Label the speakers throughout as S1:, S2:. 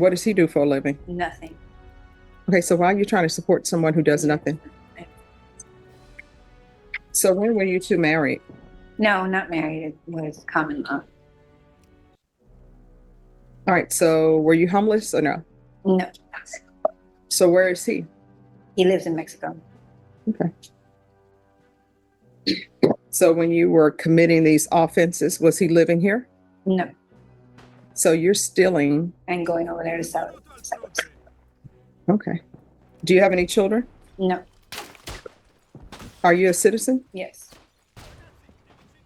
S1: what does he do for a living?
S2: Nothing.
S1: Okay, so why are you trying to support someone who does nothing? So when were you two married?
S2: No, not married. It was common law.
S1: All right, so were you homeless or no?
S2: No,
S1: So where is he?
S2: he lives in Mexico.
S1: Okay. So when you were committing these offenses, was he living here?
S2: No,
S1: So you're stealing.
S2: and going over there to sell it.
S1: Okay. Do you have any children?
S2: No,
S1: Are you a citizen?
S2: yes.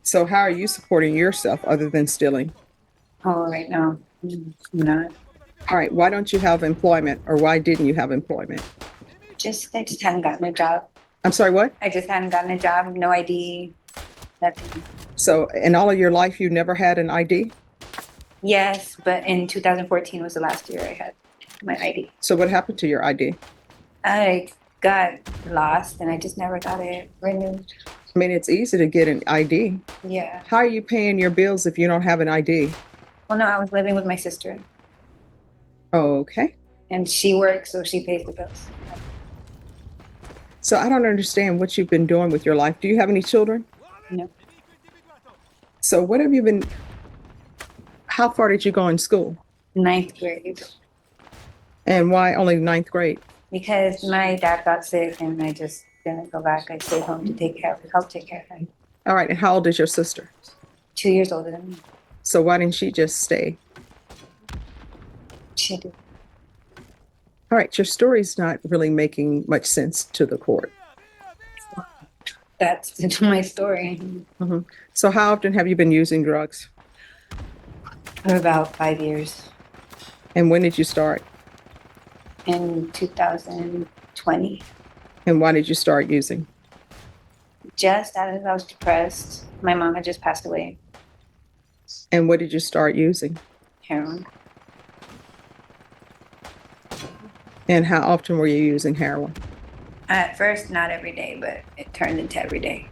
S1: So how are you supporting yourself other than stealing?
S2: Oh, right now, I'm not.
S1: All right, why don't you have employment, or why didn't you have employment?
S2: I just hadn't gotten a job.
S1: I'm sorry, what?
S2: I just hadn't gotten a job, no ID, nothing.
S1: So in all of your life, you never had an ID?
S2: Yes, but in 2014 was the last year I had my ID.
S1: So what happened to your ID?
S2: I got lost and I just never got it renewed.
S1: I mean, it's easy to get an ID.
S2: Yeah.
S1: How are you paying your bills if you don't have an ID?
S2: Well, no, I was living with my sister
S1: Okay.
S2: and she works, so she pays the bills.
S1: So I don't understand what you've been doing with your life. Do you have any children?
S2: No.
S1: So what have you been, how far did you go in school?
S2: 9th grade.
S1: And why only ninth grade?
S2: Because my dad got sick and I just didn't go back. I stayed home to help take care of him.
S1: All right, and how old is your sister?
S2: 2 years older than me.
S1: So why didn't she just stay?
S2: She did.
S1: All right, your story's not really making much sense to the court.
S2: That's my story.
S1: Mm-hmm. So how often have you been using drugs?
S2: For about 5 years.
S1: And when did you start?
S2: In 2020.
S1: And why did you start using?
S2: Just as I was depressed. My mom had just passed away.
S1: And what did you start using?
S2: Heroin.
S1: And how often were you using heroin?
S2: At first, not every day, but it turned into every day.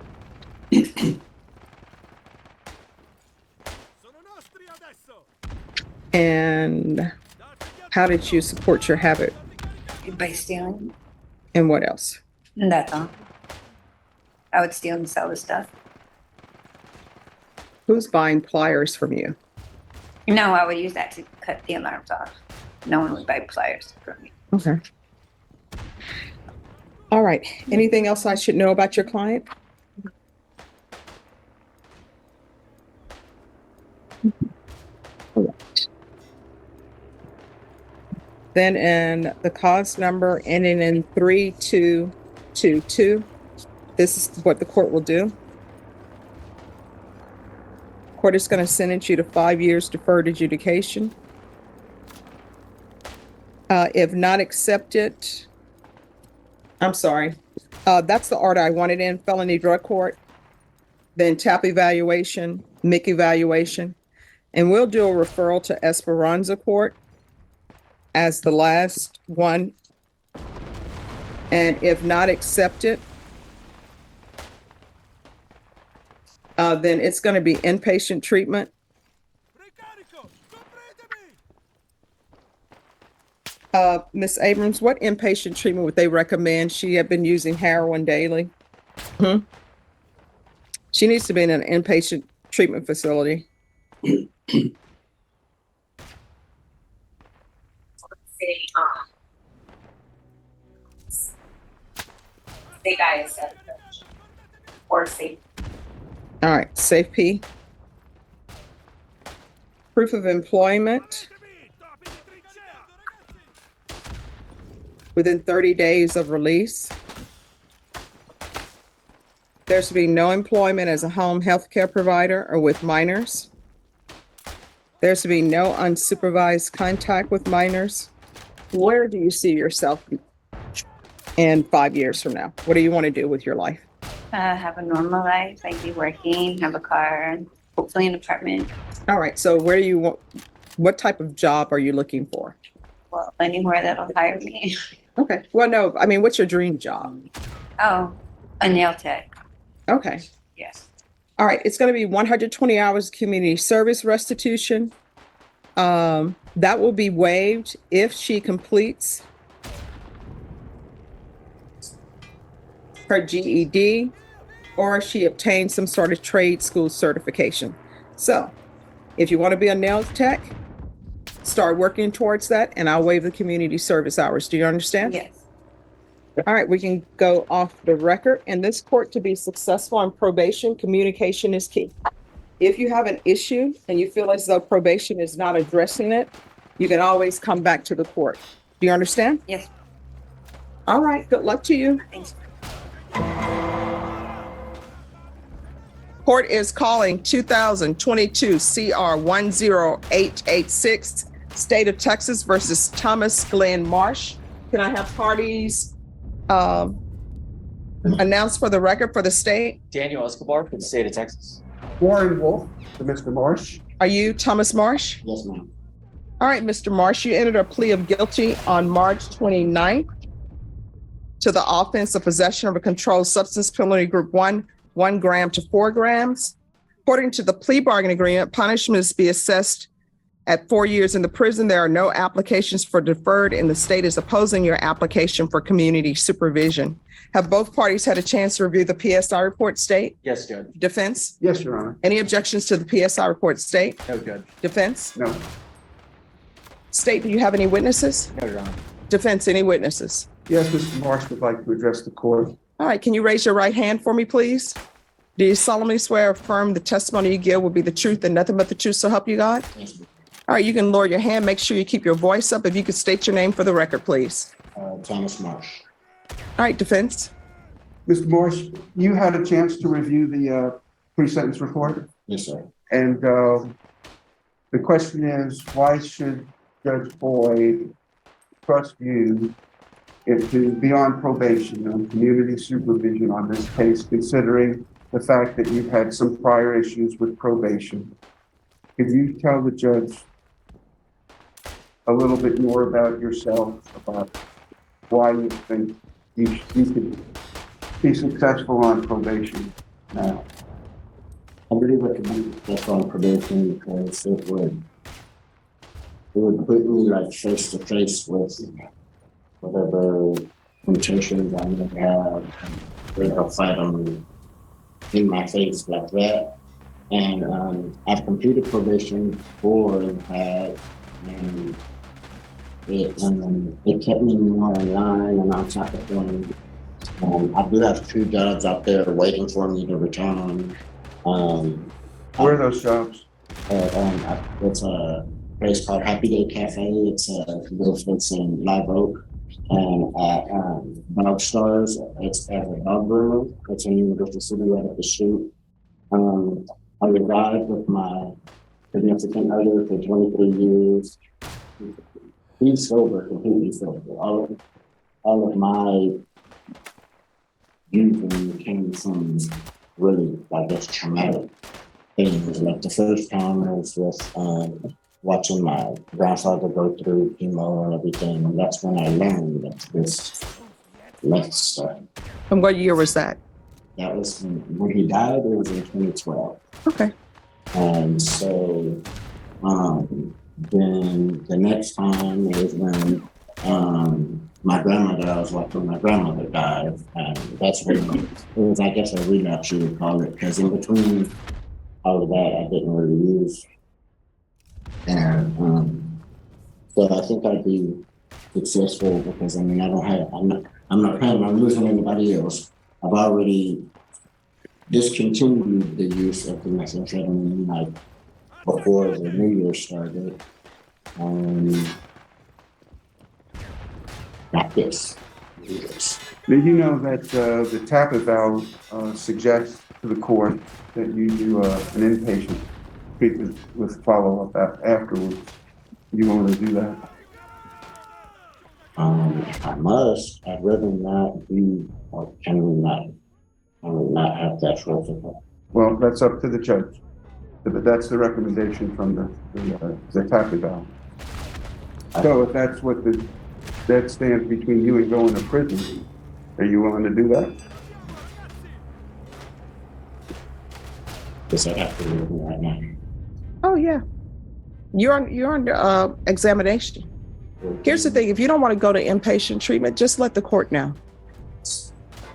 S1: And how did you support your habit?
S2: By stealing.
S1: And what else?
S2: And that's all. I would steal and sell the stuff.
S1: Who's buying pliers from you?
S2: No, I would use that to cut the alarms off. No one would buy pliers from me.
S1: Okay. All right. Anything else I should know about your client? All right. Then in the cause number ending in 3222, this is what the court will do. Court is going to sentence you to 5 years deferred adjudication. If not accepted, I'm sorry. That's the order I wanted in: felony drug court, then TAP evaluation, MIC evaluation, and we'll do a referral to Esperanza Court as the last one. And if not accepted, then it's going to be inpatient treatment. Ms. Abrams, what inpatient treatment would they recommend? She had been using heroin daily. She needs to be in an inpatient treatment facility.
S3: They guy is or safe.
S1: All right, safe P. Proof of employment within 30 days of release. There's to be no employment as a home health care provider or with minors. There's to be no unsupervised contact with minors. Where do you see yourself in 5 years from now? What do you want to do with your life?
S2: Have a normal life, like be working, have a car, hopefully an apartment.
S1: All right, so where do you want, what type of job are you looking for?
S2: Well, anywhere that'll hire me.
S1: Okay, well, no, I mean, what's your dream job?
S2: Oh, a nail tech.
S1: Okay.
S2: Yes.
S1: All right, it's going to be 120 hours community service restitution. That will be waived if she completes her GED or she obtains some sort of trade school certification. So if you want to be a nail tech, start working towards that and I'll waive the community service hours. Do you understand?
S2: Yes.
S1: All right, we can go off the record. In this court, to be successful on probation, communication is key. If you have an issue and you feel as though probation is not addressing it, you can always come back to the court. Do you understand?
S2: Yes.
S1: All right, good luck to you.
S2: Thanks.
S1: Court is calling 2022 CR 10886, State of Texas versus Thomas Glenn Marsh. Can I have parties announced for the record for the state?
S4: Daniel Escobar for the state of Texas.
S5: Warren Wolf to Mr. Marsh.
S1: Are you Thomas Marsh?
S4: Yes, ma'am.
S1: All right, Mr. Marsh, you entered a plea of guilty on March 29th to the offense of possession of a controlled substance, penalty group 1 gram to 4 grams. According to the plea bargain agreement, punishment is to be assessed at 4 years in the prison. There are no applications for deferred, and the state is opposing your application for community supervision. Have both parties had a chance to review the PSI report, state?
S4: Yes, Judge.
S1: Defense?
S5: Yes, Your Honor.
S1: Any objections to the PSI report, state?
S4: No, Judge.
S1: Defense?
S5: No.
S1: State, do you have any witnesses?
S4: No, Your Honor.
S1: Defense, any witnesses?
S5: Yes, Mr. Marsh would like to address the court.
S1: All right, can you raise your right hand for me, please? Do you solemnly swear or affirm the testimony you give will be the truth and nothing but the truth, so help you God?
S4: Yes, ma'am.
S1: All right, you can lower your hand. Make sure you keep your voice up. If you could state your name for the record, please.
S4: Thomas Marsh.
S1: All right, defense.
S5: Mr. Marsh, you had a chance to review the pre-sentence report,
S4: Yes, sir.
S5: and the question is, why should Judge Boyd trust you to be on probation on community supervision on this case, considering the fact that you've had some prior issues with probation? Could you tell the judge a little bit more about yourself, about why you think you could be successful on probation now?
S6: I really recommend that's on probation because it would put me like face to face with whatever temptations I may have, and they'll fight them in my face like that. And I've completed probation before that, and it kept me more in line and on top of things. I do have 2 jobs out there waiting for me to return.
S5: Where are those jobs?
S6: It's a place called Happy Day Cafe. It's in Live Oak. And at Dog Stars, it's at a dog groomer. It's in University City right up the street. I arrived with my significant other for 23 years. He's sober, completely sober. All of my youth came from really, I guess, traumatic things. Like the first time was with watching my grandfather go through chemo and everything. And that's when I learned that this left stuff.
S1: And what year was that?
S6: That was when he died, it was in 2012.
S1: Okay.
S6: And so then the next time is when my grandmother, I was watching my grandmother die. And that's when it was, I guess, a relapse you would call it, because in between all of that, I didn't really use. And so I think I'd be successful because, I mean, I'm not planning on losing anybody else. I've already discontinued the use of the methamphetamine like before the new year started. Not this.
S5: Did you know that the TAPA valve suggests to the court that you do an inpatient treatment with follow-up afterwards? You want to do that?
S6: I must. I'd rather not be, or can we not have that protocol?
S5: Well, that's up to the judge. But that's the recommendation from the TAPA valve. So if that's what that stands between you and going to prison, are you willing to do that?
S6: Does that have to be right now?
S1: Oh, yeah. You're under examination. Here's the thing: if you don't want to go to inpatient treatment, just let the court know.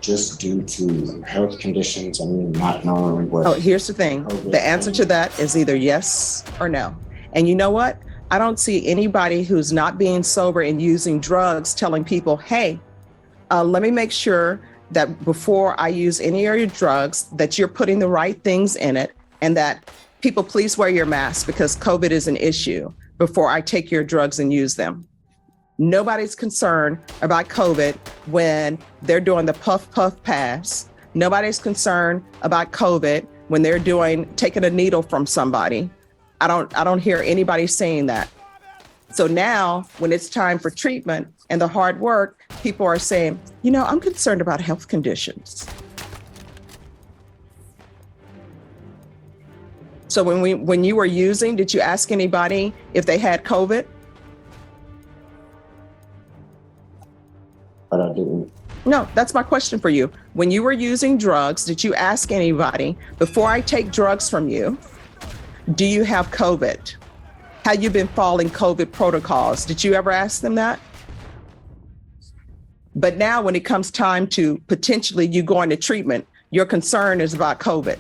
S6: Just due to health conditions and not knowing what.
S1: Oh, here's the thing: the answer to that is either yes or no. And you know what? I don't see anybody who's not being sober and using drugs telling people, "Hey, let me make sure that before I use any of your drugs, that you're putting the right things in it, and that people please wear your mask because COVID is an issue before I take your drugs and use them." Nobody's concerned about COVID when they're doing the puff puff pass. Nobody's concerned about COVID when they're taking a needle from somebody. I don't hear anybody saying that. So now when it's time for treatment and the hard work, people are saying, I'm concerned about health conditions. So when you were using, did you ask anybody if they had COVID?
S6: But I didn't.
S1: No, that's my question for you. When you were using drugs, did you ask anybody, before I take drugs from you, do you have COVID? Have you been following COVID protocols? Did you ever ask them that? But now when it comes time to potentially you going to treatment, your concern is about COVID.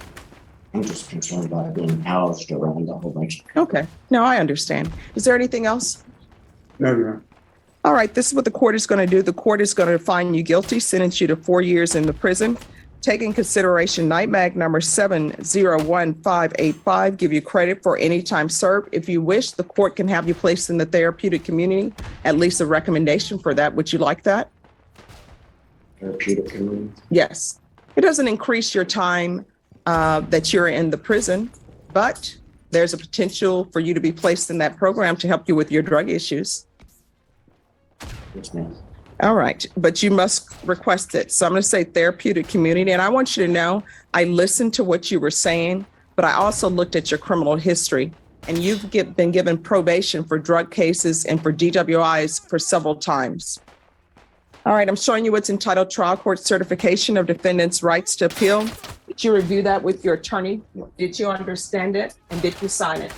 S6: I'm just concerned about being housed around a whole bunch.
S1: Okay. No, I understand. Is there anything else?
S5: No, Your Honor.
S1: All right, this is what the court is going to do. The court is going to find you guilty, sentence you to 4 years in the prison. Take in consideration NIMAG number 701585, give you credit for any time served. If you wish, the court can have you placed in the therapeutic community, at least a recommendation for that. Would you like that?
S6: Therapeutic community.
S1: Yes. It doesn't increase your time that you're in the prison, but there's a potential for you to be placed in that program to help you with your drug issues.
S6: Yes, ma'am.
S1: All right, but you must request it. So I'm going to say therapeutic community. And I want you to know, I listened to what you were saying, but I also looked at your criminal history, and you've been given probation for drug cases and for DWIs for several times. All right, I'm showing you what's entitled Trial Court Certification of Defendant's Rights to Appeal. Did you review that with your attorney? Did you understand it? And did you sign it?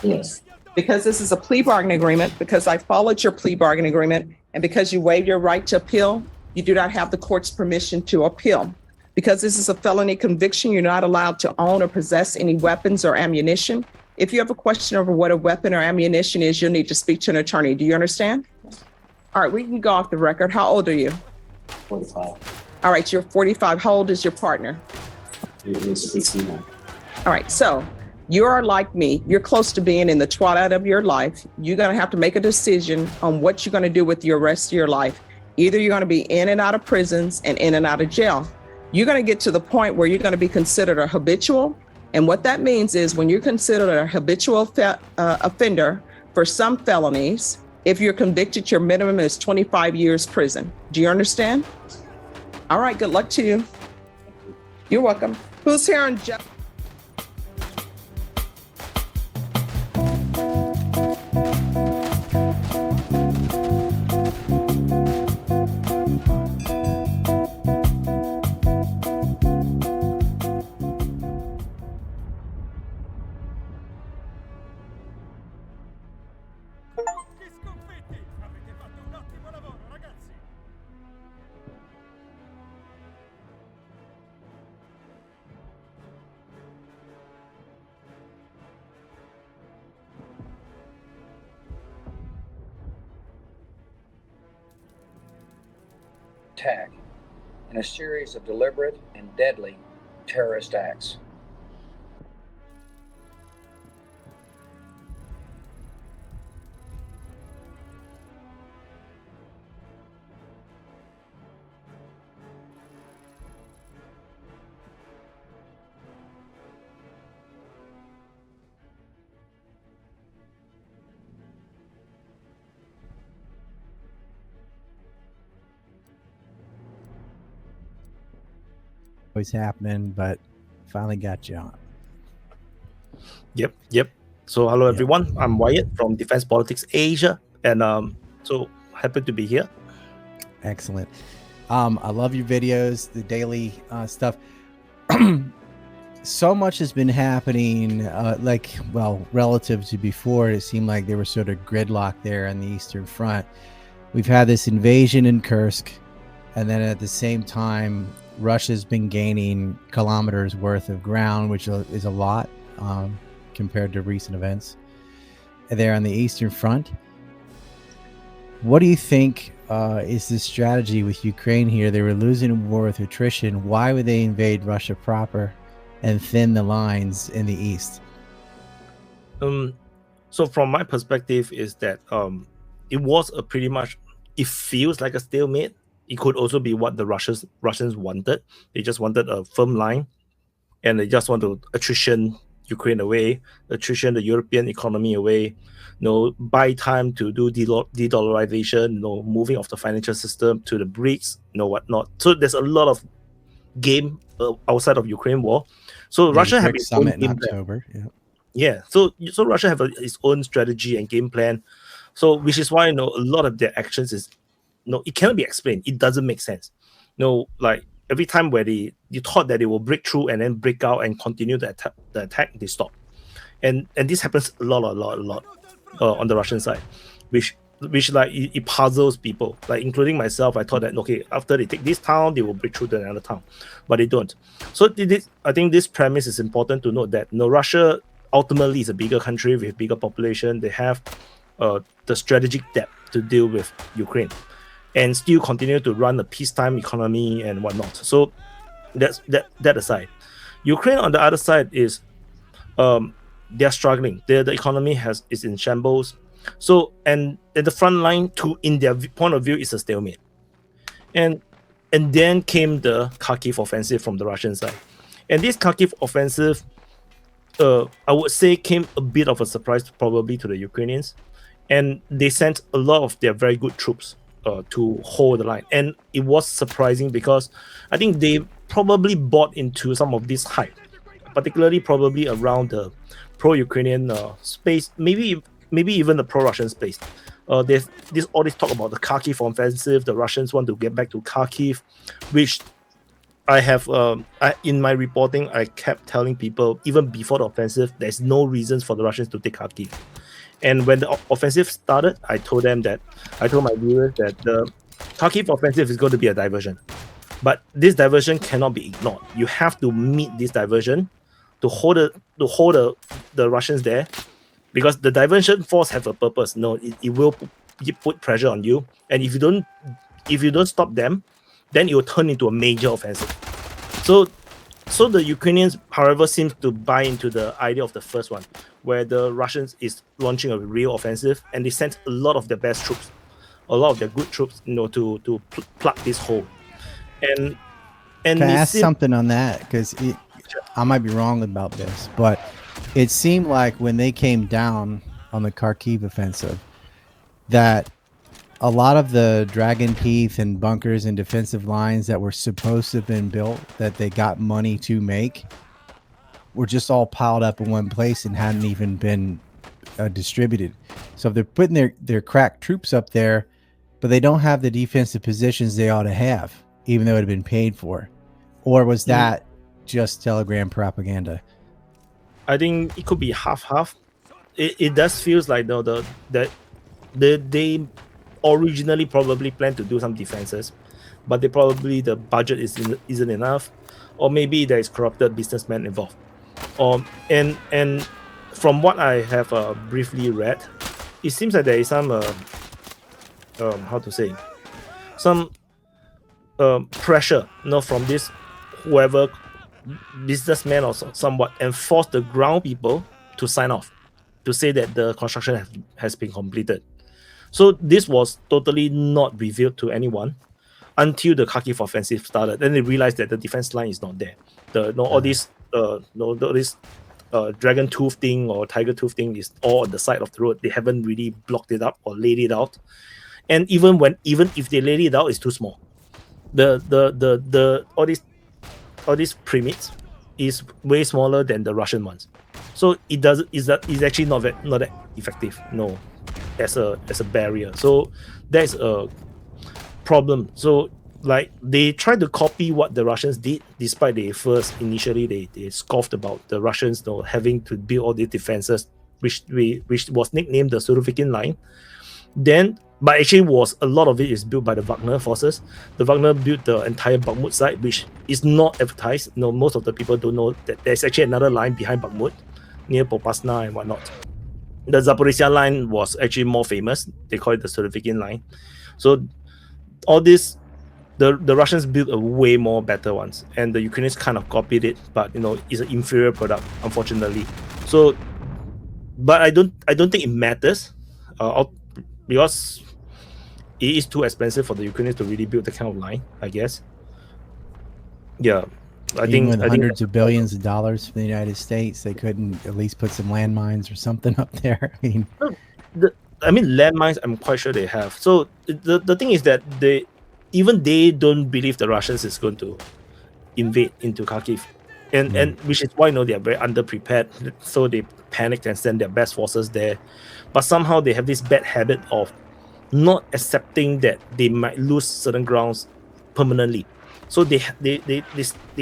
S6: Yes.
S1: Because this is a plea bargaining agreement, because I followed your plea bargaining agreement, and because you waived your right to appeal, you do not have the court's permission to appeal. Because this is a felony conviction, you're not allowed to own or possess any weapons or ammunition. If you have a question over what a weapon or ammunition is, you'll need to speak to an attorney. Do you understand? All right, we can go off the record. How old are you?
S6: 45.
S1: All right, you're 45. How old is your partner?
S6: It is 69.
S1: All right, so you are like me. You're close to being in the twilight of your life. You're going to have to make a decision on what you're going to do with your rest of your life. Either you're going to be in and out of prisons and in and out of jail. You're going to get to the point where you're going to be considered a habitual. And what that means is when you're considered a habitual offender for some felonies, if you're convicted, your minimum is 25 years prison. Do you understand? All right, good luck to you. You're welcome. Who's here on Jeff?
S7: Attack in a series of deliberate and deadly terrorist acts.
S8: Always happening, but finally got you on.
S9: Yep. So hello everyone. I'm Wyatt from Defense Politics Asia, and so happy to be here.
S8: Excellent. I love your videos, the daily stuff. so much has been happening, relative to before. It seemed like there was sort of gridlock there on the Eastern Front. We've had this invasion in Kursk, and then at the same time, Russia's been gaining kilometers worth of ground, which is a lot compared to recent events there on the Eastern Front. What do you think is the strategy with Ukraine here? They were losing war with attrition. Why would they invade Russia proper and thin the lines in the east?
S9: So from my perspective is that it was a pretty much, it feels like a stalemate. It could also be what the Russians wanted. They just wanted a firm line, and they just want to attrition Ukraine away, attrition the European economy away, buy time to do de-dollarization, moving of the financial system to the BRICS, whatnot. So there's a lot of game outside of Ukraine war. So Russia have its own
S8: summit in
S9: game plan.
S8: October.
S9: Yeah. So Russia have its own strategy and game plan. So which is why a lot of their actions is it cannot be explained. It doesn't make sense. Like every time where you thought that they will break through and then break out and continue the attack, they stop. And this happens a lot on the Russian side, which like it puzzles people, like including myself. I thought that okay, after they take this town, they will break through to another town, but they don't. So I think this premise is important to note that Russia ultimately is a bigger country with bigger population. They have the strategic depth to deal with Ukraine, and still continue to run a peacetime economy and whatnot. So that's that aside. Ukraine on the other side is they're struggling. The economy is in shambles. So and at the front line in their point of view is a stalemate. And then came the Kharkiv offensive from the Russian side. And this Kharkiv offensive I would say came a bit of a surprise probably to the Ukrainians. And they sent a lot of their very good troops to hold the line. And it was surprising because I think they probably bought into some of this hype, particularly probably around the pro-Ukrainian space, maybe even the pro-Russian space. There's all this talk about the Kharkiv offensive. The Russians want to get back to Kharkiv, which I have in my reporting, I kept telling people even before the offensive, there's no reasons for the Russians to take Kharkiv. And when the offensive started, I told my viewers that the Kharkiv offensive is going to be a diversion. But this diversion cannot be ignored. You have to meet this diversion to hold the Russians there, because the diversion force have a purpose. It will put pressure on you, and if you don't stop them, then it will turn into a major offensive. So the Ukrainians, however, seems to buy into the idea of the first one, where the Russians is launching a real offensive, and they sent a lot of their best troops, a lot of their good troops, to plug this hole. And
S8: can I ask something on that? Because I might be wrong about this, but it seemed like when they came down on the Kharkiv offensive, that a lot of the dragon teeth and bunkers and defensive lines that were supposed to have been built, that they got money to make, were just all piled up in one place and hadn't even been distributed. So if they're putting their crack troops up there, but they don't have the defensive positions they ought to have, even though it had been paid for, or was that just Telegram propaganda?
S9: I think it could be half. It does feels like they originally probably planned to do some defenses, but the budget isn't enough, or maybe there is corrupted businessmen involved. And from what I have briefly read, it seems that there is some some pressure, from this whoever businessman or somewhat, and force the ground people to sign off to say that the construction has been completed. So this was totally not revealed to anyone until the Kharkiv offensive started. Then they realized that the defense line is not there. All this dragon tooth thing or tiger tooth thing is all on the side of the road. They haven't really blocked it up or laid it out. And even if they laid it out, it's too small. All these pyramids is way smaller than the Russian ones. So it's actually not that effective. As a barrier. So that's a problem. So like they tried to copy what the Russians did, despite they first initially they scoffed about the Russians, you know, having to build all these defenses, which was nicknamed the Surovikin line. Then, but actually was a lot of it is built by the Wagner forces. The Wagner built the entire Bakhmut side, which is not advertised. No, most of the people don't know that there's actually another line behind Bakhmut, near Popasna and whatnot. The Zaporizhia line was actually more famous. They call it the Surovikin line. So all this, the Russians built a way more better ones, and the Ukrainians kind of copied it, but you know, it's an inferior product, unfortunately. So, but I don't think it matters, because it is too expensive for the Ukrainians to really build the kind of line, I guess. Yeah,
S8: Even with hundreds of billions of dollars from the United States, they couldn't at least put some landmines or something up there.
S9: I mean, landmines, I'm quite sure they have. So the thing is that they don't believe the Russians is going to invade into Kharkiv, and which is why, you know, they are very underprepared. So they panicked and sent their best forces there, but somehow they have this bad habit of not accepting that they might lose certain grounds permanently. So they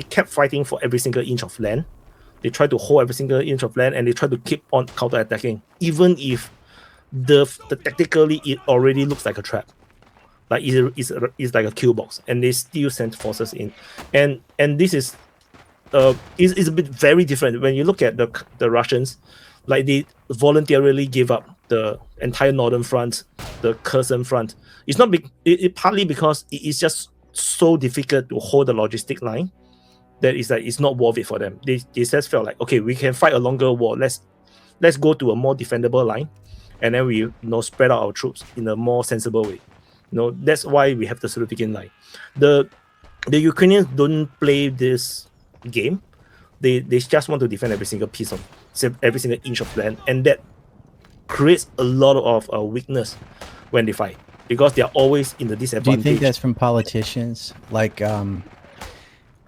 S9: kept fighting for every single inch of land. They tried to hold every single inch of land, and they tried to keep on counterattacking, even if the tactically it already looks like a trap, like it's like a kill box, and they still sent forces in, and this is a bit very different when you look at the Russians. Like, they voluntarily gave up the entire northern front, the Kherson front. It's not partly because it is just so difficult to hold the logistic line that it's not worth it for them. They just felt like, okay, we can fight a longer war. Let's go to a more defendable line, and then we spread out our troops in a more sensible way. That's why we have the Surovikin line. The Ukrainians don't play this game. They just want to defend every single piece of every single inch of land, and that creates a lot of weakness when they fight, because they are always in the disadvantage.
S8: Do you think that's from politicians? Like, a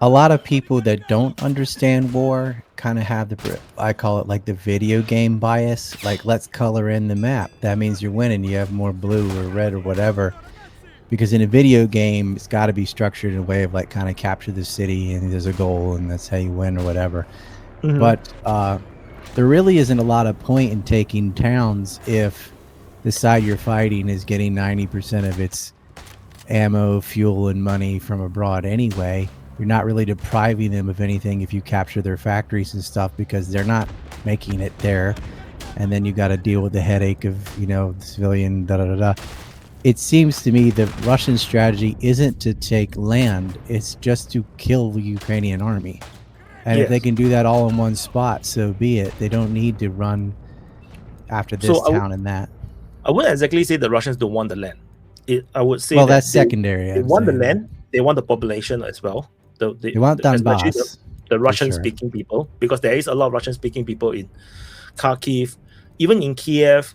S8: lot of people that don't understand war kind of have I call it like the video game bias. Like, let's color in the map. That means you're winning. You have more blue or red or whatever. Because in a video game, it's got to be structured in a way of like kind of capture the city and there's a goal and that's how you win or whatever. Mm-hmm. But there really isn't a lot of point in taking towns if the side you're fighting is getting 90% of its ammo, fuel, and money from abroad anyway. You're not really depriving them of anything if you capture their factories and stuff, because they're not making it there. And then you got to deal with the headache of, the civilian da-da-da-da. It seems to me the Russian strategy isn't to take land, it's just to kill the Ukrainian army. And if they can do that all in one spot, so be it. They don't need to run after this town and that.
S9: I wouldn't exactly say the Russians don't want the land. I would say
S8: that's secondary.
S9: They want the land, they want the population as well.
S8: They want Donbass.
S9: The Russian-speaking people, because there is a lot of Russian-speaking people in Kharkiv, even in Kiev.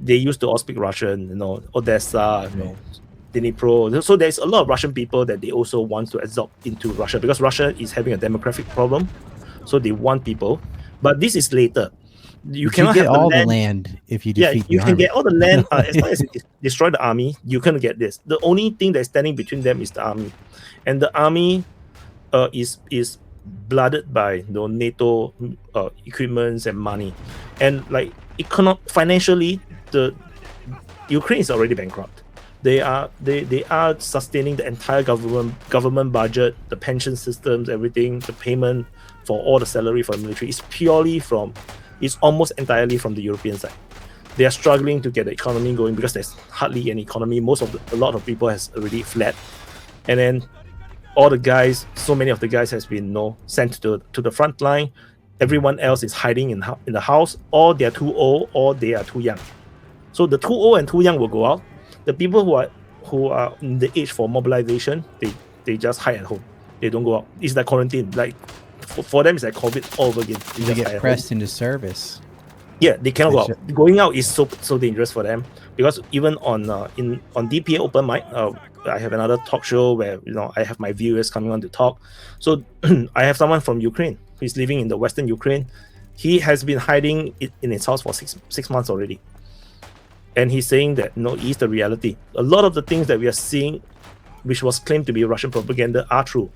S9: They used to all speak Russian, Odessa, Dnipro. So there's a lot of Russian people that they also want to absorb into Russia, because Russia is having a demographic problem. So they want people, but this is later. You cannot
S8: get
S9: have
S8: all the land if you defeat the
S9: you
S8: army.
S9: can get all the land as long as you destroy the army. You can get this. The only thing that's standing between them is the army, and the army is blooded by NATO equipments and money, and like financially, the Ukraine is already bankrupt. They are sustaining the entire government budget, the pension systems, everything, the payment for all the salary for the military is almost entirely from the European side. They are struggling to get the economy going because there's hardly an economy. A lot of people has already fled, and then so many of the guys has been sent to the front line. Everyone else is hiding in the house, or they're too old, or they are too young. So the too old and too young will go out. The people who are in the age for mobilization, they just hide at home. They don't go out. It's like quarantine. Like for them, it's like COVID all over again.
S8: They get pressed into service.
S9: Yeah, they cannot go out. Going out is so dangerous for them, because even on DPA Open Mic, I have another talk show where I have my viewers coming on to talk. So I have someone from Ukraine who's living in the Western Ukraine. He has been hiding in his house for six months already, and he's saying that it's the reality. A lot of the things that we are seeing which was claimed to be Russian propaganda, are true.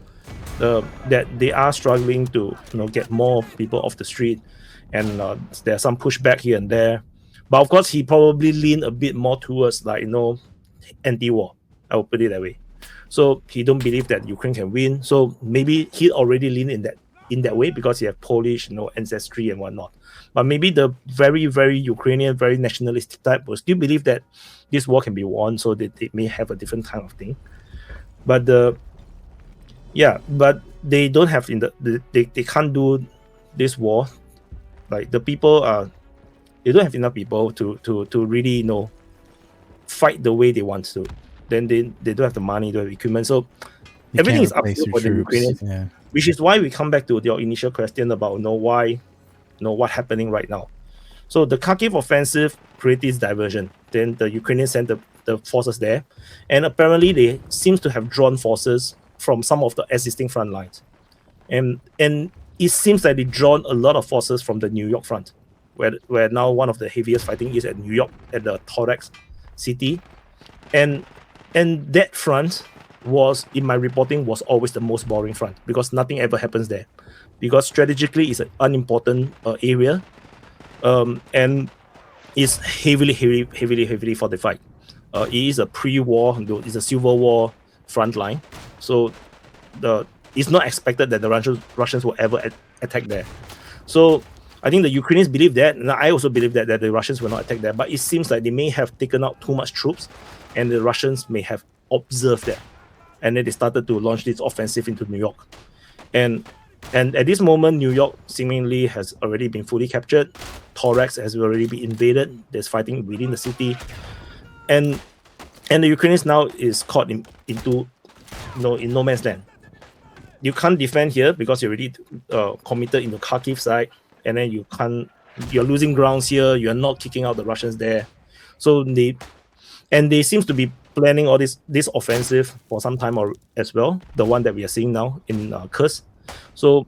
S9: That they are struggling to get more people off the street, and there's some pushback here and there. But of course, he probably leaned a bit more towards anti-war. I will put it that way. So he don't believe that Ukraine can win. So maybe he already leaned in that way because he have Polish ancestry and whatnot. But maybe the very, very Ukrainian, very nationalistic type will still believe that this war can be won, so that they may have a different kind of thing. But but they don't have they can't do this war. Like the people they don't have enough people to really fight the way they want to. Then they don't have the money, the equipment. So
S8: You
S9: everything
S8: can't
S9: is up
S8: replace
S9: to
S8: your
S9: for the
S8: troops.
S9: Ukrainians.
S8: Yeah.
S9: Which is why we come back to your initial question about why what's happening right now. So the Kharkiv offensive created diversion. Then the Ukrainians sent the forces there, and apparently they seems to have drawn forces from some of the existing front lines, and it seems like they drawn a lot of forces from the New York front, where now one of the heaviest fighting is at New York at the Thorax city, and that front was, in my reporting, was always the most boring front because nothing ever happens there, because strategically it's an unimportant area, and it's heavily fortified. It is a pre-war, it's a civil war front line, so it's not expected that the Russians will ever attack there. So I think the Ukrainians believe that, and I also believe that the Russians will not attack there. But it seems like they may have taken out too much troops, and the Russians may have observed that, and then they started to launch this offensive into New York. And at this moment, New York seemingly has already been fully captured. Thorax has already been invaded. There's fighting within the city, and the Ukrainians now is caught into in no man's land. You can't defend here because you're already committed in the Kharkiv side, and then you're losing grounds here. You're not kicking out the Russians there. So they seems to be planning all this offensive for some time as well. The one that we are seeing now in Kursk. So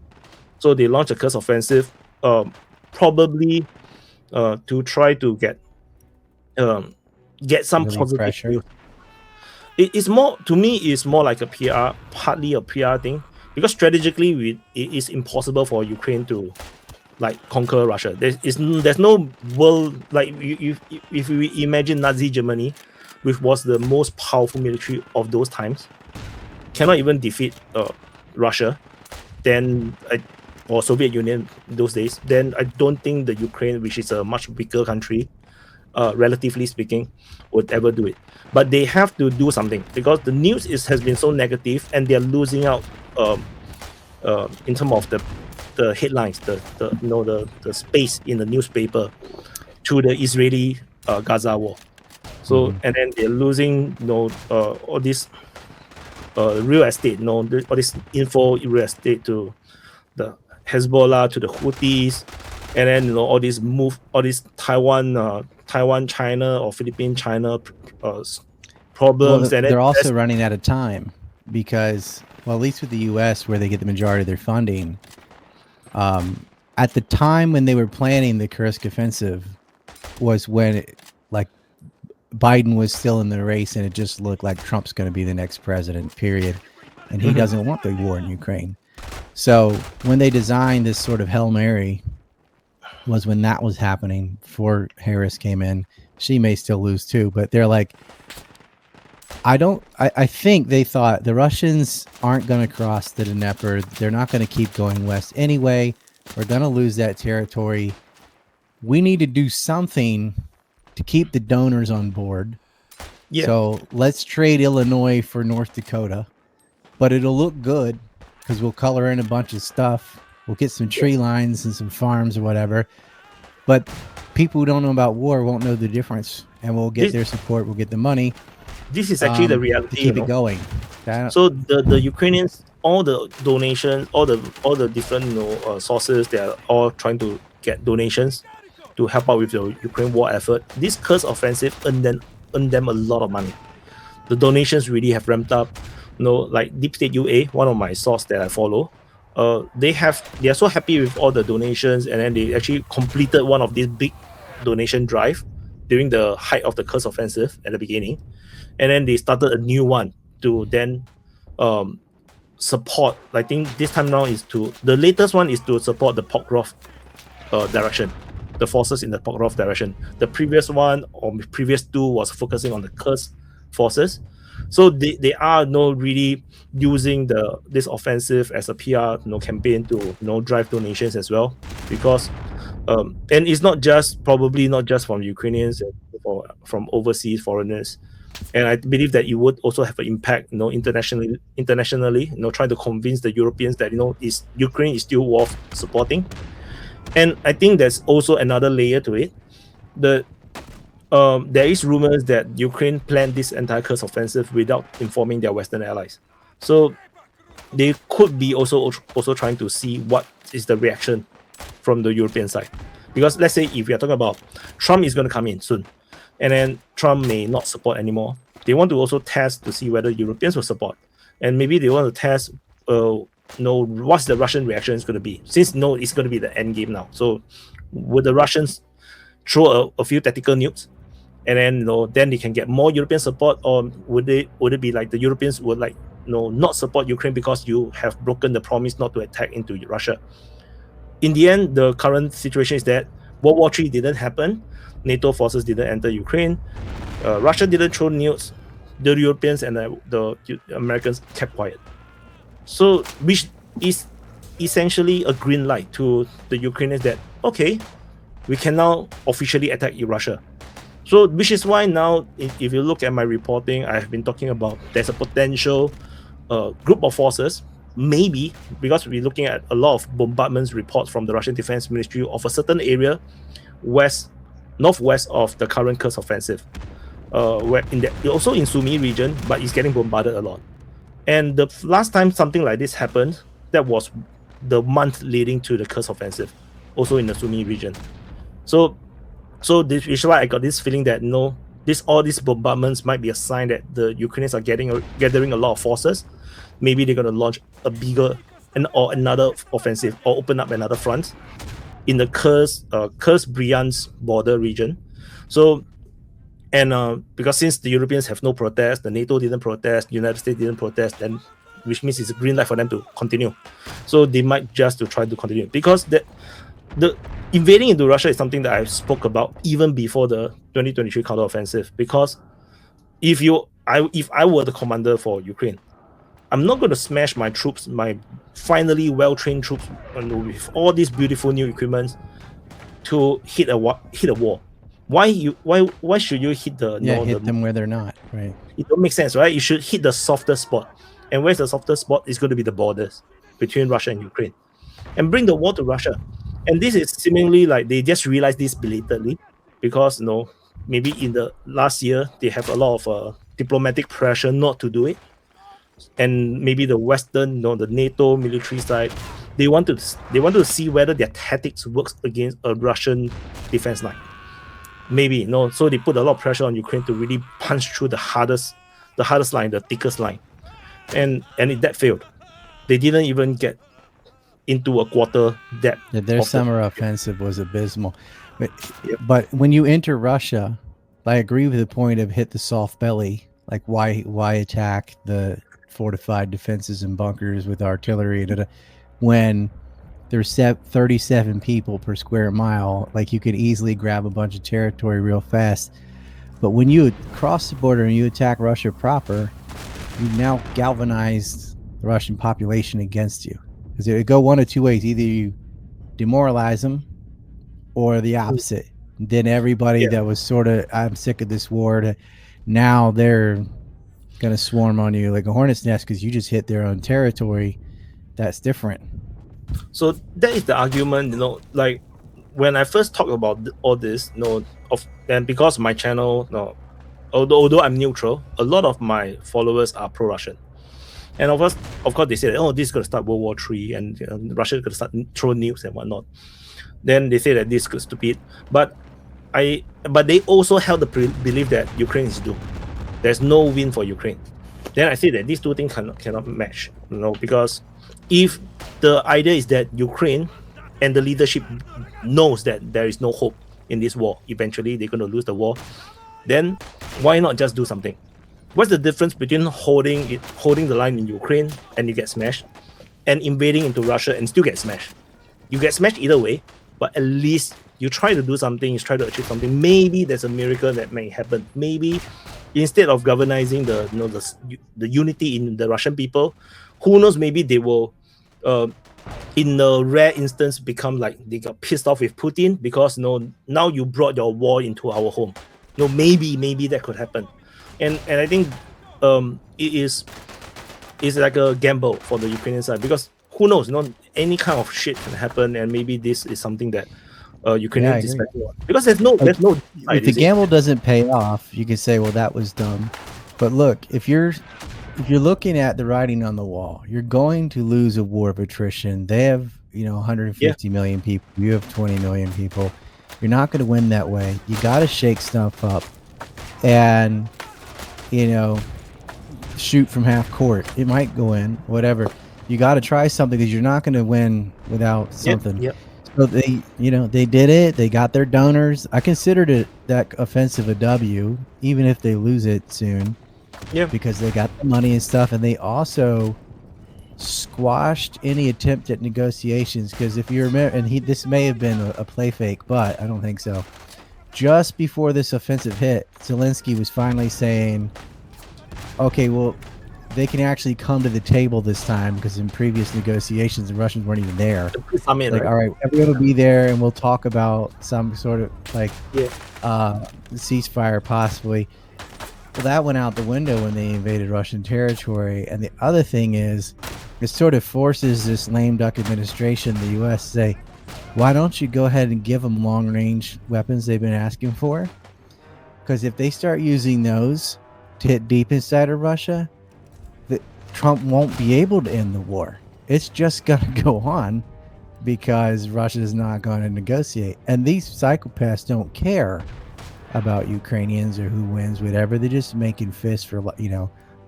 S9: they launched a Kursk offensive, probably to try to get some
S8: Really
S9: positive
S8: pressure.
S9: news. It's more, to me, it's more like a PR, partly a PR thing, because strategically it is impossible for Ukraine to conquer Russia. There's no world, if we imagine Nazi Germany, which was the most powerful military of those times, cannot even defeat Russia, then or Soviet Union those days, then I don't think the Ukraine, which is a much weaker country, relatively speaking, would ever do it. But they have to do something because the news has been so negative, and they're losing out in terms of the headlines, the space in the newspaper to the Israeli Gaza war. So and then they're losing all this real estate, all this info real estate to the Hezbollah, to the Houthis, and then all this Taiwan China or Philippine China problems.
S8: Well,
S9: and
S8: they're also running out of time because, well, at least with the U.S., where they get the majority of their funding, at the time when they were planning the Kursk offensive was when Biden was still in the race, and it just looked like Trump's going to be the next president, period. And he doesn't want the war in Ukraine. So when they designed this sort of Hail Mary was when that was happening before Harris came in. She may still lose too, but they're like, I think they thought the Russians aren't going to cross the Dnieper. They're not going to keep going west anyway. We're going to lose that territory. We need to do something to keep the donors on board.
S9: Yeah.
S8: So let's trade Illinois for North Dakota, but it'll look good because we'll color in a bunch of stuff. We'll get some tree lines and some farms or whatever. But people who don't know about war won't know the difference, and we'll get their support. We'll get the money.
S9: This is actually the
S8: to
S9: reality.
S8: keep it going.
S9: So the Ukrainians, all the donations, all the different sources, they are all trying to get donations to help out with the Ukraine war effort. This Kursk offensive earned them a lot of money. The donations really have ramped up. Like Deep State UA, one of my sources that I follow, they are so happy with all the donations, and then they actually completed one of these big donation drive during the height of the Kursk offensive at the beginning, and then they started a new one to then support. I think this time now is to the latest one is to support the Pokrovsk direction, the forces in the Pokrovsk direction. The previous one or previous two was focusing on the Kursk forces. So they are really using this offensive as a PR campaign to drive donations as well, because and it's probably not just from Ukrainians, from overseas foreigners. And I believe that it would also have an impact, internationally, trying to convince the Europeans that Ukraine is still worth supporting. And I think there's also another layer to it. There is rumors that Ukraine planned this entire Kursk offensive without informing their Western allies. So they could be also trying to see what is the reaction from the European side. Because let's say if we are talking about Trump is going to come in soon, and then Trump may not support anymore, they want to also test to see whether Europeans will support. And maybe they want to test what's the Russian reaction is going to be, since it's going to be the end game now. So would the Russians throw a few tactical nukes, and then they can get more European support, or would it be like the Europeans would not support Ukraine because you have broken the promise not to attack into Russia? In the end, the current situation is that World War III didn't happen. NATO forces didn't enter Ukraine. Russia didn't throw nukes. The Europeans and the Americans kept quiet. So, which is essentially a green light to the Ukrainians that, okay, we can now officially attack Russia. So, which is why now, if you look at my reporting, I have been talking about there's a potential group of forces, maybe, because we're looking at a lot of bombardments reports from the Russian Defense Ministry of a certain area northwest of the current Kursk offensive, where also in Sumy region, but it's getting bombarded a lot. And the last time something like this happened, that was the month leading to the Kursk offensive, also in the Sumy region. So this is why I got this feeling that all these bombardments might be a sign that the Ukrainians are gathering a lot of forces. Maybe they're going to launch a bigger or another offensive, or open up another front in the Kursk-Bryansk border region. So, and because since the Europeans have no protest, the NATO didn't protest, the United States didn't protest, then which means it's a green light for them to continue. So they might just to try to continue, because the invading into Russia is something that I spoke about even before the 2023 counteroffensive. Because if I were the commander for Ukraine, I'm not going to smash my troops, my finally well-trained troops, with all these beautiful new equipment to hit a wall. Why should you hit
S8: hit them where they're not, right?
S9: It don't make sense, right? You should hit the softer spot. And where's the softer spot? It's going to be the borders between Russia and Ukraine, and bring the war to Russia. And this is seemingly like they just realized this belatedly, because maybe in the last year they have a lot of diplomatic pressure not to do it. And maybe the Western, the NATO military side, they want to see whether their tactics works against a Russian defense line. Maybe so they put a lot of pressure on Ukraine to really punch through the hardest line, the thickest line, and that failed. They didn't even get into a quarter depth.
S8: Yeah, their summer offensive was abysmal. But when you enter Russia, I agree with the point of hit the soft belly. Like why attack the fortified defenses and bunkers with artillery when there's 37 people per square mile. Like you could easily grab a bunch of territory real fast. But when you cross the border and you attack Russia proper, you now galvanized the Russian population against you. Because it would go one of two ways: either you demoralize them, or the opposite. Then everybody that was sort of, I'm sick of this war, now they're going to swarm on you like a hornet's nest because you just hit their own territory. That's different.
S9: So that is the argument, like when I first talk about all this, and because my channel, although I'm neutral, a lot of my followers are pro-Russian. And of course, they say, this is going to start World War III, and Russia is going to start throwing nukes and whatnot. Then they say that this is stupid. But they also held the belief that Ukraine is doomed. There's no win for Ukraine. Then I say that these two things cannot match. Because if the idea is that Ukraine and the leadership knows that there is no hope in this war, eventually they're going to lose the war, then why not just do something? What's the difference between holding the line in Ukraine and you get smashed, and invading into Russia and still get smashed? You get smashed either way, but at least you try to do something, you try to achieve something. Maybe there's a miracle that may happen. Maybe instead of galvanizing the unity in the Russian people, who knows? Maybe they will, in a rare instance, become like they got pissed off with Putin because now you brought your war into our home. Maybe that could happen, and I think it is like a gamble for the Ukrainian side because who knows? Any kind of shit can happen, and maybe this is something that Ukrainians
S8: I agree.
S9: expect because there's no.
S8: If the gamble doesn't pay off, you could say, well, that was dumb. But look, if you're looking at the writing on the wall, you're going to lose a war of attrition. They have 150 million people. You have 20 million people. You're not going to win that way. You got to shake stuff up, and shoot from half court. It might go in, whatever. You got to try something because you're not going to win without something.
S9: Yep.
S8: So they did it. They got their donors. I considered that offensive a W, even if they lose it soon.
S9: Yeah.
S8: Because they got the money and stuff, and they also squashed any attempt at negotiations. Because if you remember, and this may have been a play fake, but I don't think so. Just before this offensive hit, Zelensky was finally saying, "Okay, well, they can actually come to the table this time," because in previous negotiations, the Russians weren't even there.
S9: Summit,
S8: Like,
S9: right?
S8: all right, everyone will be there, and we'll talk about some sort of ceasefire, possibly. Well, that went out the window when they invaded Russian territory. And the other thing is, it sort of forces this lame duck administration, the U.S., to say, why don't you go ahead and give them long-range weapons they've been asking for? Because if they start using those to hit deep inside of Russia, Trump won't be able to end the war. It's just going to go on because Russia is not going to negotiate. And these psychopaths don't care about Ukrainians or who wins, whatever. They're just making fists for,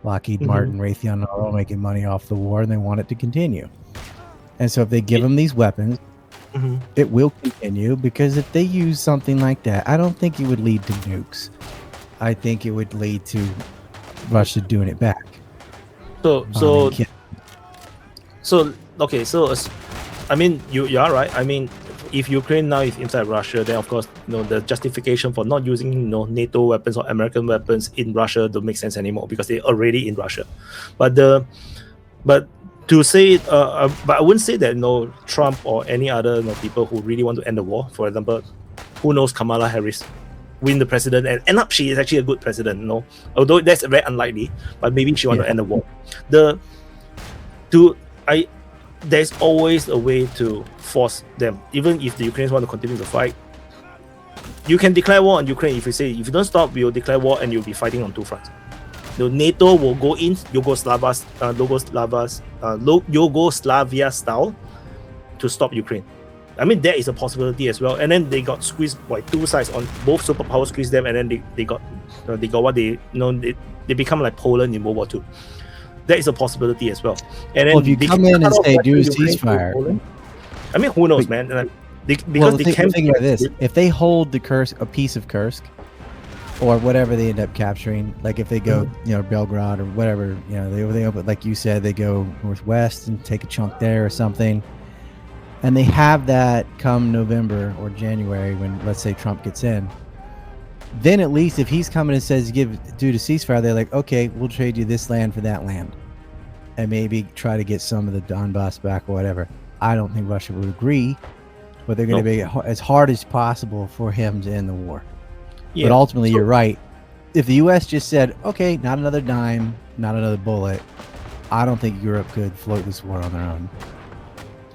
S8: Lockheed Martin, Raytheon, all making money off the war, and they want it to continue. And so if they give them these weapons, it will continue, because if they use something like that, I don't think it would lead to nukes. I think it would lead to Russia doing it back.
S9: I mean, you are right. I mean, if Ukraine now is inside Russia, then of course, the justification for not using, NATO weapons or American weapons in Russia don't make sense anymore because they're already in Russia. But to say, but I wouldn't say that Trump or any other people who really want to end the war, for example, who knows, Kamala Harris win the president and end up she is actually a good president, although that's very unlikely, but maybe she want to end the war. There's always a way to force them. Even if the Ukrainians want to continue the fight, you can declare war on Ukraine. If you say, if you don't stop, we'll declare war and you'll be fighting on two fronts. NATO will go in Yugoslavia style to stop Ukraine. I mean, that is a possibility as well. And then they got squeezed by two sides, on both superpowers squeezed them, and then they got what they become like Poland in World War II. That is a possibility as well. And then
S8: if you come in and say do a ceasefire,
S9: I mean, who knows, man? Think
S8: about this: if they hold a piece of Kursk, or whatever they end up capturing, like if they go, Belgrade or whatever, they open, like you said, they go northwest and take a chunk there or something, and they have that come November or January when, let's say, Trump gets in. Then at least if he's coming and says do the ceasefire, they're like, okay, we'll trade you this land for that land, and maybe try to get some of the Donbass back or whatever. I don't think Russia would agree, but they're going to be as hard as possible for him to end the war. Yeah. But ultimately, you're right. If the U.S. just said, okay, not another dime, not another bullet, I don't think Europe could float this war on their own.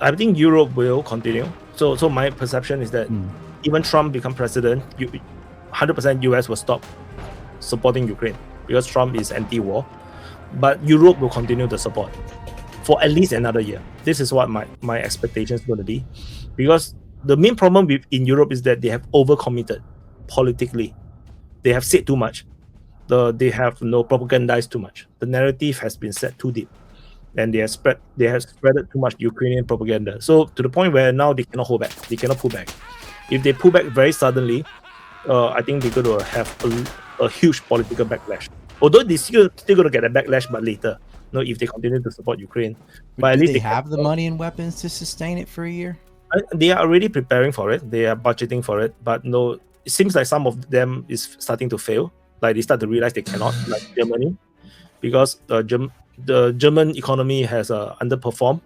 S9: I think Europe will continue. So my perception is that even Trump become president, 100% US will stop supporting Ukraine because Trump is anti-war. But Europe will continue to support for at least another year. This is what my expectation is going to be, because the main problem in Europe is that they have overcommitted politically. They have said too much. They have propagandized too much. The narrative has been set too deep, and they have spread too much Ukrainian propaganda. So to the point where now they cannot hold back. They cannot pull back. If they pull back very suddenly, I think they're going to have a huge political backlash Although they still going to get a backlash, but later. No, if they continue to support Ukraine, but at
S8: do
S9: least
S8: they
S9: they
S8: have the money and weapons to sustain it for a year?
S9: They are already preparing for it. They are budgeting for it, but no, it seems like some of them is starting to fail. Like they start to realize they cannot, like Germany, because the German economy has underperformed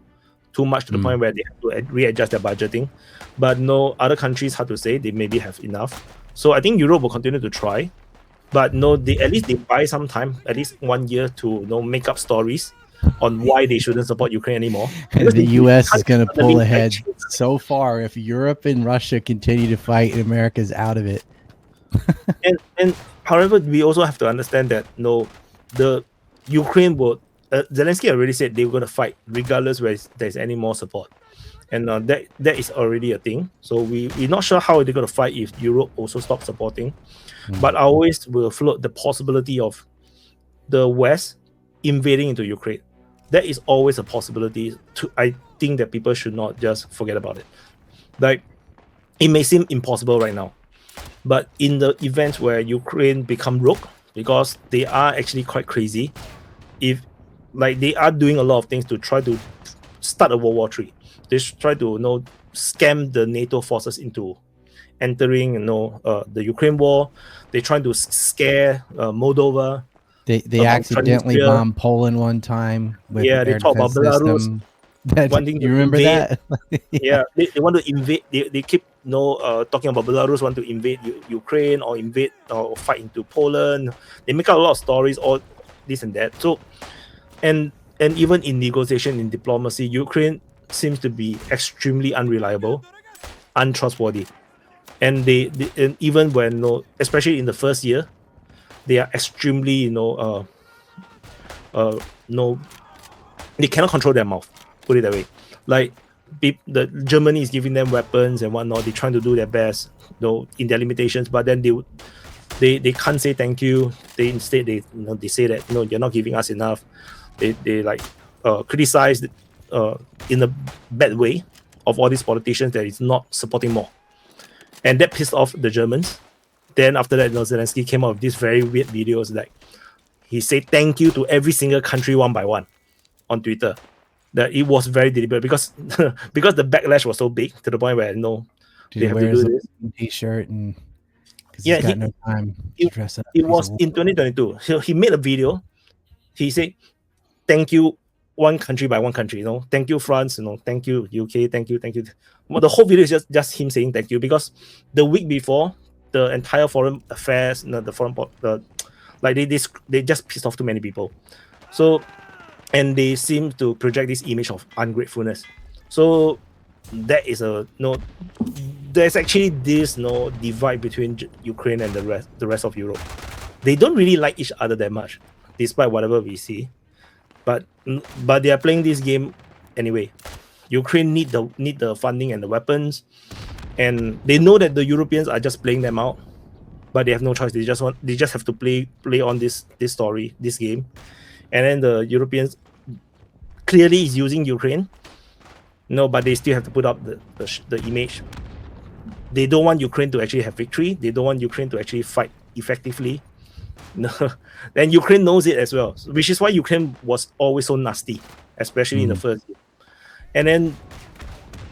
S9: too much to the point where they have to readjust their budgeting. But no, other countries, hard to say, they maybe have enough. So I think Europe will continue to try, but no, they at least they buy some time, at least 1 year to make up stories on why they shouldn't support Ukraine anymore. Because
S8: The
S9: they
S8: U.S. is
S9: can't
S8: going to
S9: suddenly
S8: pull ahead
S9: change.
S8: so far if Europe and Russia continue to fight and America's out of it.
S9: And however, we also have to understand that the Ukraine will Zelensky already said they were going to fight regardless whether there's any more support, and that is already a thing. So we're not sure how they're going to fight if Europe also stops supporting, but I always will float the possibility of the West invading into Ukraine. That is always a possibility. I think that people should not just forget about it. Like, it may seem impossible right now, but in the event where Ukraine become rogue, because they are actually quite crazy, if like they are doing a lot of things to try to start a World War III. They try to scam the NATO forces into entering the Ukraine war. They trying to scare Moldova.
S8: They accidentally
S9: Transnistria.
S8: bombed Poland one time with
S9: Yeah, they
S8: air
S9: talk about
S8: defense
S9: Belarus
S8: system. That,
S9: wanting to
S8: you remember
S9: invade.
S8: that?
S9: Yeah, they want to invade. They keep talking about Belarus want to invade Ukraine or invade or fight into Poland. They make up a lot of stories, all this and that. So, and even in negotiation, in diplomacy, Ukraine seems to be extremely unreliable, untrustworthy, and they and even when especially in the first year, they are extremely they cannot control their mouth. Put it that way. Like the Germany is giving them weapons and whatnot. They're trying to do their best, in their limitations. But then they can't say thank you. They instead they say that you're not giving us enough. They like criticize in a bad way of all these politicians that is not supporting more, and that pissed off the Germans. Then after that, Zelensky came out with these very weird videos like he said thank you to every single country one by one on Twitter. That it was very deliberate because because the backlash was so big to the point where they have to do this
S8: T-shirt and because
S9: Yeah,
S8: he's got no time to dress up.
S9: It
S8: He's a
S9: was
S8: war-
S9: in 2022. So he made a video. He said, "Thank you, one country by one country. Thank you, France. Thank you, UK. Thank you, thank you." Well, the whole video is just him saying thank you because the week before, the entire foreign affairs, they just pissed off too many people. So, and they seem to project this image of ungratefulness. So that is there's actually this divide between Ukraine and the rest of Europe. They don't really like each other that much, despite whatever we see. But they are playing this game anyway. Ukraine need the funding and the weapons, and they know that the Europeans are just playing them out, but they have no choice. They just have to play on this story, this game, and then the Europeans clearly is using Ukraine. No, but they still have to put up the image. They don't want Ukraine to actually have victory. They don't want Ukraine to actually fight effectively. No, and Ukraine knows it as well, which is why Ukraine was always so nasty, especially in the first year. And then,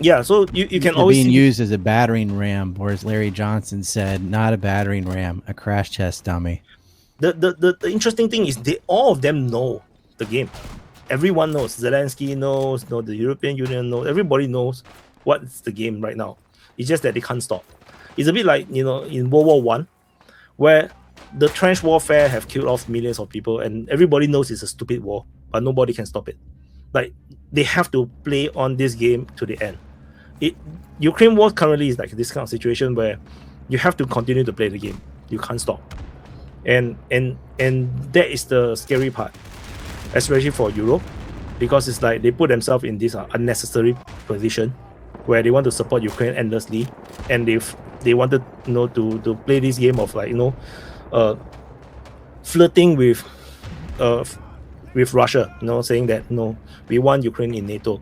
S9: yeah, so you can
S8: They're
S9: always
S8: being
S9: see
S8: used as a battering ram, or as Larry Johnson said, not a battering ram, a crash test dummy.
S9: the interesting thing is all of them know the game. Everyone knows. Zelensky knows. The European Union knows. Everybody knows what's the game right now. It's just that they can't stop. It's a bit like in World War I, where the trench warfare have killed off millions of people, and everybody knows it's a stupid war, but nobody can stop it. Like they have to play on this game to the end. Ukraine war currently is like this kind of situation where you have to continue to play the game. You can't stop, and that is the scary part, especially for Europe, because it's like they put themselves in this unnecessary position where they want to support Ukraine endlessly, and they wanted to play this game of flirting with Russia, saying that we want Ukraine in NATO,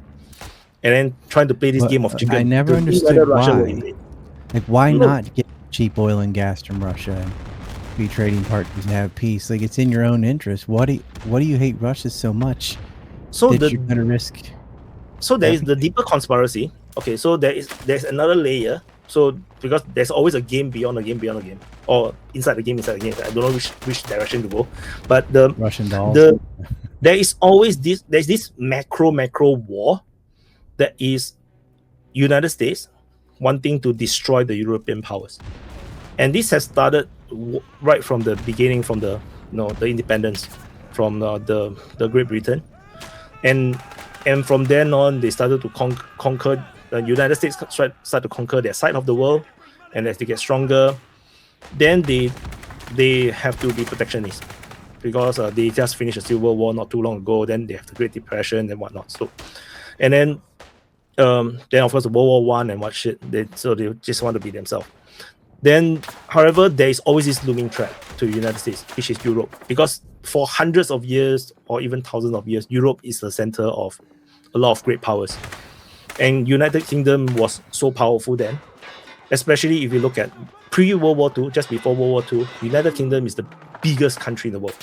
S9: and then trying to play this game of chicken.
S8: I never
S9: to see
S8: understood
S9: whether Russia will
S8: why.
S9: invade.
S8: Like, why not get cheap oil and gas from Russia? be trading partners and have peace. Like, it's in your own interest. What do you hate Russia so much
S9: So
S8: that you're going to risk?
S9: So there is the deeper conspiracy. Okay, so there's another layer. So because there's always a game beyond a game beyond a game, or inside the game inside the game. I don't know which direction to go, but the
S8: Russian dolls.
S9: there is always there's this macro war that is United States wanting to destroy the European powers, and this has started right from the beginning, from the the independence from the Great Britain, and from then on they started to conquer. The United States start to conquer their side of the world, and as they get stronger, then they have to be protectionist because they just finished a civil war not too long ago. Then they have the Great Depression and whatnot. So, and then of course the World War I and what shit. They just want to be themselves. Then, however, there is always this looming threat to the United States, which is Europe, because for hundreds of years or even thousands of years, Europe is the center of a lot of great powers. And United Kingdom was so powerful then, especially if you look at pre-World War II, just before World War II, United Kingdom is the biggest country in the world.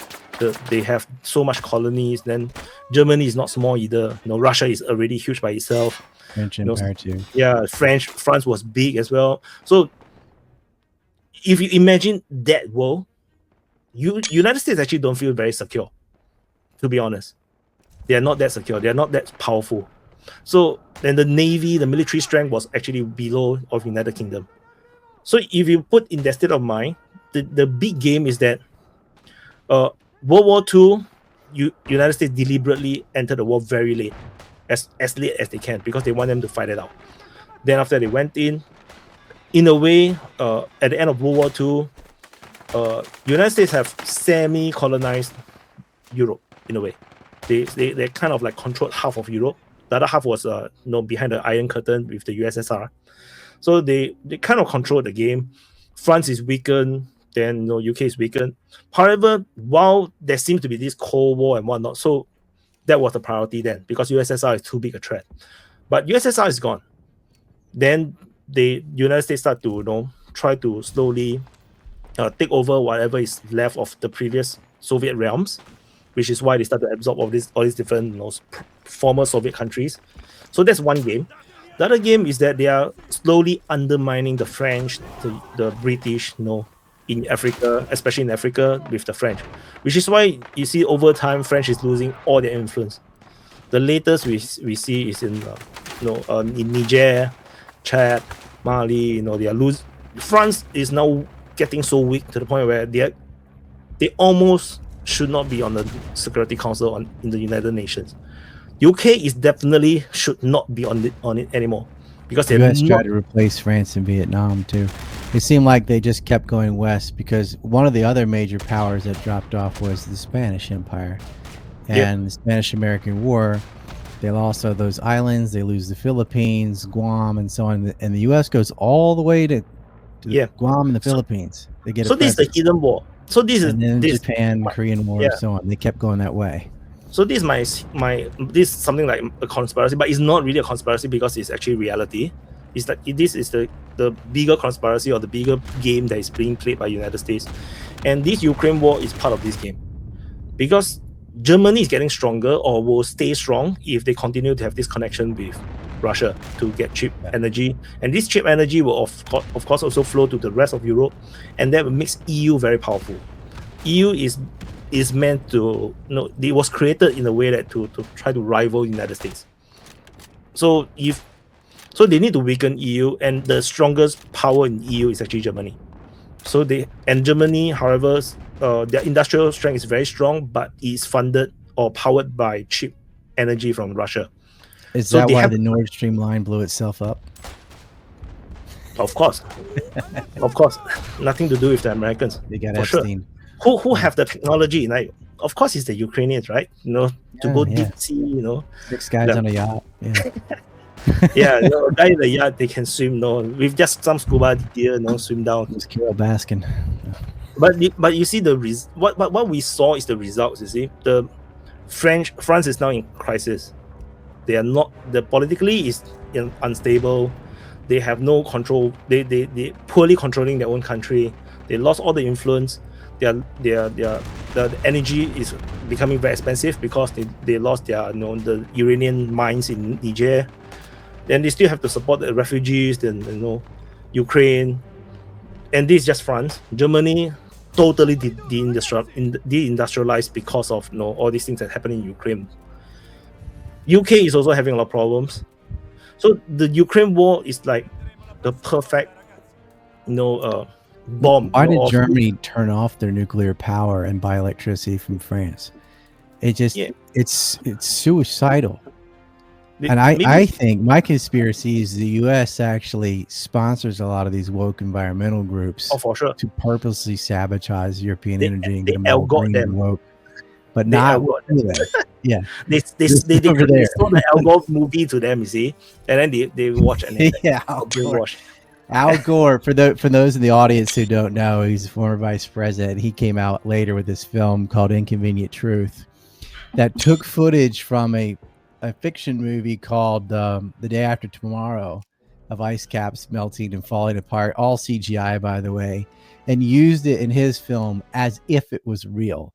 S9: They have so much colonies. Then Germany is not small either. Russia is already huge by itself.
S8: French Empire too.
S9: Yeah, France was big as well. So if you imagine that world, United States actually don't feel very secure. To be honest, they are not that secure. They are not that powerful. So then the navy, the military strength was actually below of United Kingdom. So if you put in that state of mind, the big game is that World War II, United States deliberately entered the war very late, as late as they can, because they want them to fight it out. Then after they went in a way, at the end of World War II, United States have semi-colonized Europe in a way. They kind of like controlled half of Europe. The other half was behind the Iron Curtain with the USSR. So they kind of control the game. France is weakened, then UK is weakened. However, while there seems to be this Cold War and whatnot, so that was the priority then, because USSR is too big a threat. But USSR is gone. Then the United States start to try to slowly take over whatever is left of the previous Soviet realms, which is why they start to absorb all these different former Soviet countries. So that's one game. The other game is that they are slowly undermining the French, the British, in Africa, especially in Africa with the French, which is why you see over time French is losing all their influence. The latest we see is in Niger, Chad, Mali. They are losing. France is now getting so weak to the point where they almost should not be on the Security Council in the United Nations. UK is definitely should not be on it anymore, because
S8: the US tried to replace France in Vietnam too. It seemed like they just kept going west, because one of the other major powers that dropped off was the Spanish Empire, and the Spanish-American War. They lost all those islands. They lose the Philippines, Guam, and so on. And the US goes all the way to Guam and the Philippines. They get
S9: this is the hidden war. So this is
S8: Japan, Korean War, and so on. They kept going that way.
S9: So this is this is something like a conspiracy, but it's not really a conspiracy because it's actually reality. It's like this is the bigger conspiracy or the bigger game that is being played by United States, and this Ukraine war is part of this game, because Germany is getting stronger or will stay strong if they continue to have this connection with Russia to get cheap energy, and this cheap energy will of course also flow to the rest of Europe, and that makes EU very powerful. EU is meant to it was created in a way that to try to rival United States. So they need to weaken EU, and the strongest power in EU is actually Germany. So Germany, however, their industrial strength is very strong, but is funded or powered by cheap energy from Russia.
S8: Is that why the Nord Stream line blew itself up?
S9: Of course. Of course. Nothing to do with the Americans.
S8: They got
S9: for
S8: Epstein.
S9: Sure. Who have the technology? Like, of course it's the Ukrainians, right? To go deep sea,
S8: 6 guys on a yacht.
S9: Yeah. A guy in the yacht, they can swim, with just some scuba gear, swim down.
S8: It's Carol Baskin.
S9: But you see what we saw is the results. You see, France is now in crisis. They are not. The politically is unstable. They have no control. They poorly controlling their own country. They lost all the influence. the energy is becoming very expensive because they lost their the Iranian mines in Niger. Then they still have to support the refugees, then Ukraine, and this is just France. Germany totally deindustrialized because of all these things that happen in Ukraine. UK is also having a lot of problems. So the Ukraine war is like the perfect bomb.
S8: Why did Germany turn off their nuclear power and buy electricity from France? It just it's suicidal. And I think my conspiracy is the U.S. actually sponsors a lot of these woke environmental groups
S9: for sure.
S8: to purposely sabotage European energy and get them all
S9: got
S8: green
S9: them.
S8: and woke. But not yeah.
S9: They saw the Al Gore movie to them, you see, and then they watch and brainwash.
S8: Al Gore, for those in the audience who don't know, he's a former vice president. He came out later with this film called Inconvenient Truth that took footage from a fiction movie called The Day After Tomorrow of ice caps melting and falling apart, all CGI, by the way, and used it in his film as if it was real.